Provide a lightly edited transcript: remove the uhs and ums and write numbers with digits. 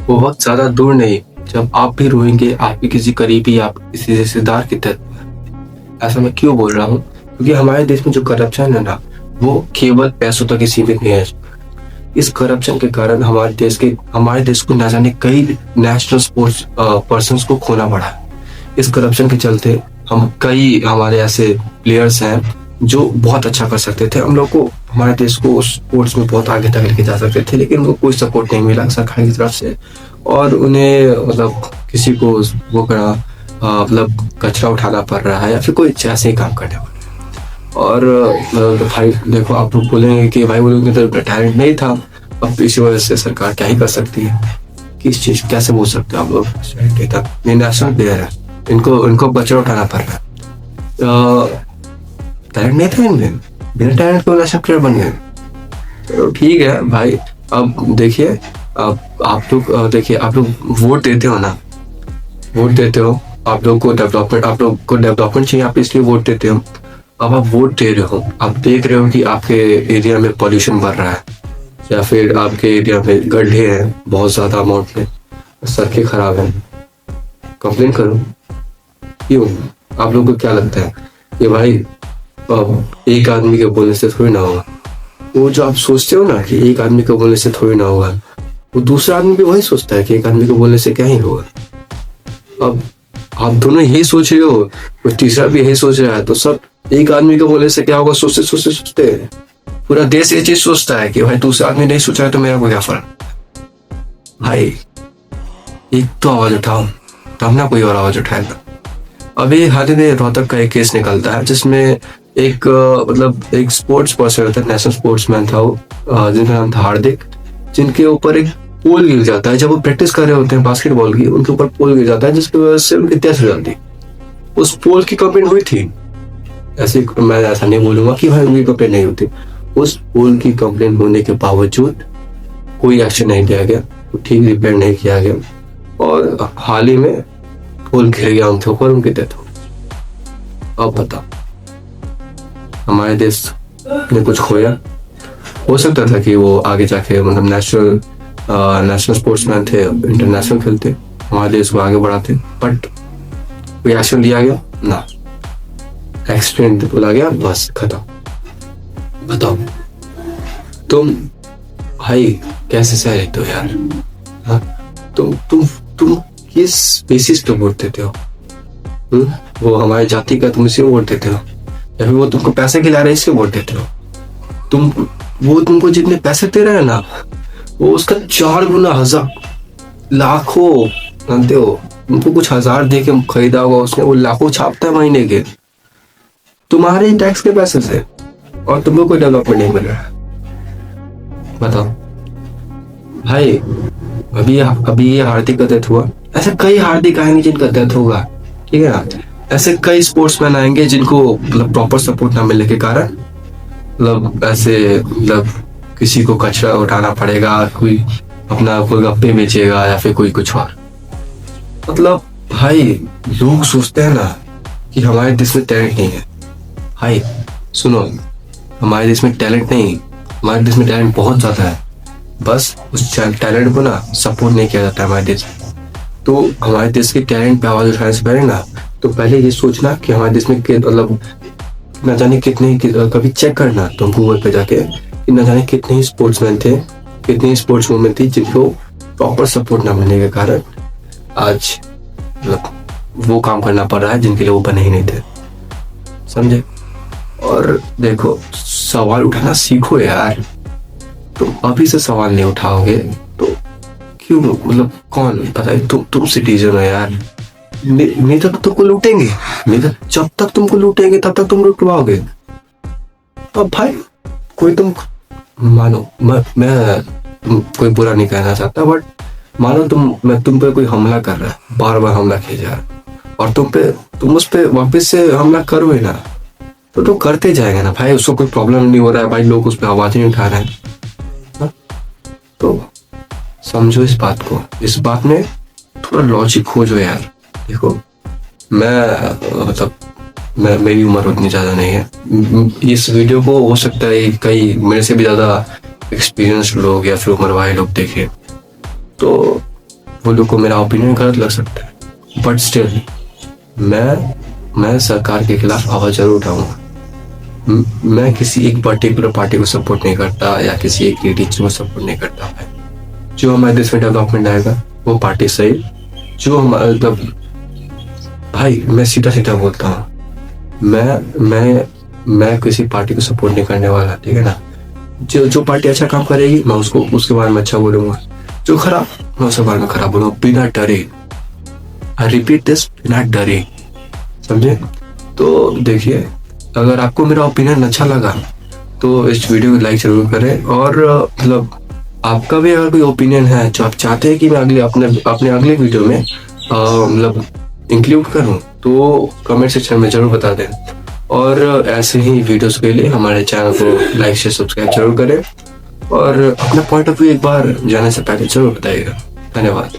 बहुत ज़्यादा दूर नहीं, जब आप भी रोएँगे, आप भी किसी करीबी, आप किसी रिश्तेदार की तरह। ऐसा मैं क्यों बोल रहा हूँ? क्योंकि हमारे देश में जो करप्शन है ना, वो केवल पैसों तक ही सीमित नहीं है। इस करप्शन के कारण हमारे देश को न जाने कई नेशनल स्पोर्ट्स पर्सन्स को खोना पड़ा है। इस करप्शन के चलते कई हमारे ऐसे प्लेयर्स हैं जो बहुत अच्छा कर सकते थे। हम लोग को हमारे देश को स्पोर्ट्स में बहुत आगे तक लेके जा सकते थे, लेकिन उनको कोई सपोर्ट नहीं मिला सरकार की तरफ से, और उन्हें मतलब किसी को वो करा मतलब कचरा उठाना पड़ रहा है या फिर कोई ऐसे ही काम करना पड़ रहा है। और भाई देखो, आप लोग बोलेंगे कि भाई वो लोग तो टैलेंट नहीं था, अब इसी वजह से सरकार क्या ही कर सकती है। किस चीज कैसे बोल सकते हो आप लोग? ये नेशनल प्लेयर है, इनको कचरा उठाना पड़ रहा है। टैलेंट नहीं था इनमें, बिना टैलेंट को नेशनल प्लेयर बन गए। तो ठीक है भाई, अब देखिए, आप लोग वोट देते हो ना, वोट देते हो, आप लोग को डेवलपमेंट चाहिए, आप इसलिए वोट देते हो। अब आप वोट दे रहे हो, आप देख रहे हो कि आपके एरिया में पॉल्यूशन बढ़ रहा है, या फिर आपके एरिया में गड्ढे हैं बहुत ज्यादा अमाउंट में, सड़कें खराब हैं, कंप्लेन करो। क्यों? आप लोगों को क्या लगता है कि भाई एक आदमी के बोलने से थोड़ी ना होगा? वो जो आप सोचते हो ना कि एक आदमी के बोलने से थोड़ी ना होगा, वो दूसरा आदमी भी वही सोचता है कि एक आदमी के बोलने से क्या ही होगा। अब आप दोनों यही सोच रहे हो, कोई तीसरा भी यही सोच रहा है, तो सब एक आदमी के बोलने से क्या होगा सोचते सोचते सोचते पूरा देश ये चीज सोचता है कि भाई दूसरा आदमी नहीं सोचा है तो मेरा को क्या फर्क। भाई एक तो आवाज उठाओ, तब ना कोई और आवाज उठाएगा। अभी हाल ही में रोहतक का एक केस निकलता है जिसमें एक स्पोर्ट्स पर्सन होता है, नेशनल स्पोर्ट्समैन था वो, जिनका नाम था हार्दिक, जिनके ऊपर एक पोल गिर जाता है। जब वो प्रैक्टिस कर रहे होते हैं बास्केटबॉल की, उनके ऊपर पोल गिर जाता है, जिसकी वजह से उनकी डेथ हो जाती है। उस पोल की कंप्लेंट हुई थी, मैं ऐसा नहीं बोलूंगा कि भाई उनकी कंप्लेंट नहीं होती। उस पोल की कंप्लेंट होने के बावजूद कोई एक्शन नहीं लिया गया, ठीक रिपेयर नहीं किया गया, और हाल ही में पोल गिर गया उनके ऊपर, उनकी डेथ हो गई। अब बताओ, हमारे देश ने कुछ खोया? हो सकता था कि वो आगे जाके मतलब नेशनल स्पोर्ट्समैन थे, इंटरनेशनल खेलते, हमारे देश को आगे बढ़ाते, बट कोई एक्शन लिया गया ना, एक्सपेरिमेंट बोला गया, बस खत्म। बताओ तुम भाई कैसे सह लेते हो यार? हाँ, तुम किस बेसिस पे वोट देते हो? वो हमारे जाति का तुम इसे वोट देते हो, या फिर वो तुमको पैसे खिला रहे इसलिए वोट देते हो? वो तुमको जितने पैसे दे रहे हैं ना, वो उसका 4 गुना, हजार, लाखों जानते हो, तुमको कुछ हजार दे के खरीदा होगा उसने, वो लाखों छापता है महीने के तुम्हारे टैक्स के पैसे से, और तुमको कोई डेवलपमेंट नहीं मिल रहा है। बताओ भाई, अभी ये हार्दिक का डेथ हुआ, ऐसे कई हार्दिक आएंगे जिनका डेथ होगा, ठीक है ना? ऐसे कई स्पोर्ट्समैन आएंगे जिनको मतलब प्रॉपर सपोर्ट ना मिलने के कारण किसी को कचरा उठाना पड़ेगा, कोई अपना गोलगप्पे बेचेगा या फिर कोई कुछ और। मतलब भाई लोग सोचते हैं ना कि हमारे देश में टैलेंट नहीं है। भाई सुनो, हमारे देश में टैलेंट नहीं, हमारे देश में टैलेंट बहुत ज्यादा है, बस उस टैलेंट को ना सपोर्ट नहीं किया जाता है हमारे देश में। तो हमारे देश के टैलेंट पे आवाज उठाने से पहले ना, तो पहले ये सोचना कि हमारे देश में मतलब न जाने कभी चेक करना तुम गूगल पे जाके कि न जाने कितने ही स्पोर्ट्समैन थे, कितनी स्पोर्ट्स वुमेन थी जिनको प्रॉपर सपोर्ट ना मिलने के कारण आज वो काम करना पड़ रहा है जिनके लिए वो बने ही नहीं थे, समझे? और देखो, सवाल उठाना सीखो यार। तुम अभी से सवाल नहीं उठाओगे तो क्यों? मतलब कौन पता है, तुम सिटीजन हो यार। नहीं तो तुमको लूटेंगे, नहीं तो जब तक तुमको लूटेंगे तब तक तुम लूट पाओगे। अब भाई कोई तुम मानो, मैं कोई बुरा नहीं कहना चाहता, बट मानो तुम पे कोई हमला कर रहा है, बार बार हमला किया जा रहा है, और तुम उस पे वापस से हमला करो ही ना, तो तुम करते जाएगा ना भाई, उसको कोई प्रॉब्लम नहीं हो रहा है भाई, लोग उस पर आवाज नहीं उठा रहे हैं। तो समझो इस बात को, इस बात में थोड़ा लॉजिक खोजो यार। देखो, मेरी उम्र उतनी ज्यादा नहीं है, इस वीडियो को हो सकता है कई मेरे से भी ज्यादा एक्सपीरियंस लोग या फिर उम्र वाले लोग देखे, तो वो लोग को मेरा ओपिनियन गलत लग सकता है, बट स्टिल मैं सरकार के खिलाफ आवाज जरूर उठाऊंगा। मैं किसी एक पर्टिकुलर पार्टी को सपोर्ट नहीं करता या किसी एक टीचर को सपोर्ट नहीं करता है। जो हमारे देश में डेवलपमेंट आएगा वो पार्टी सही, जो हमारा मतलब भाई मैं सीधा सीधा बोलता हूँ, मैं किसी पार्टी को सपोर्ट नहीं करने वाला, ठीक है ना। जो पार्टी अच्छा काम करेगी मैं उसको उसके बारे में अच्छा बोलूंगा, जो खराब मैं उसके बारे में खराब बोलूंगा, बिना डरे। आई रिपीट दिस, बिना डरे, समझे। तो देखिए, अगर आपको मेरा ओपिनियन अच्छा लगा तो इस वीडियो को लाइक जरूर करें, और मतलब आपका भी अगर कोई ओपिनियन है जो आप चाहते हैं कि मैं अपने अगले वीडियो में मतलब इंक्लूड करूं, तो कमेंट सेक्शन में जरूर बता दें। और ऐसे ही वीडियोस के लिए हमारे चैनल को लाइक शेयर सब्सक्राइब जरूर करें, और अपना पॉइंट ऑफ व्यू एक बार जाने से पहले जरूर बताइएगा। धन्यवाद।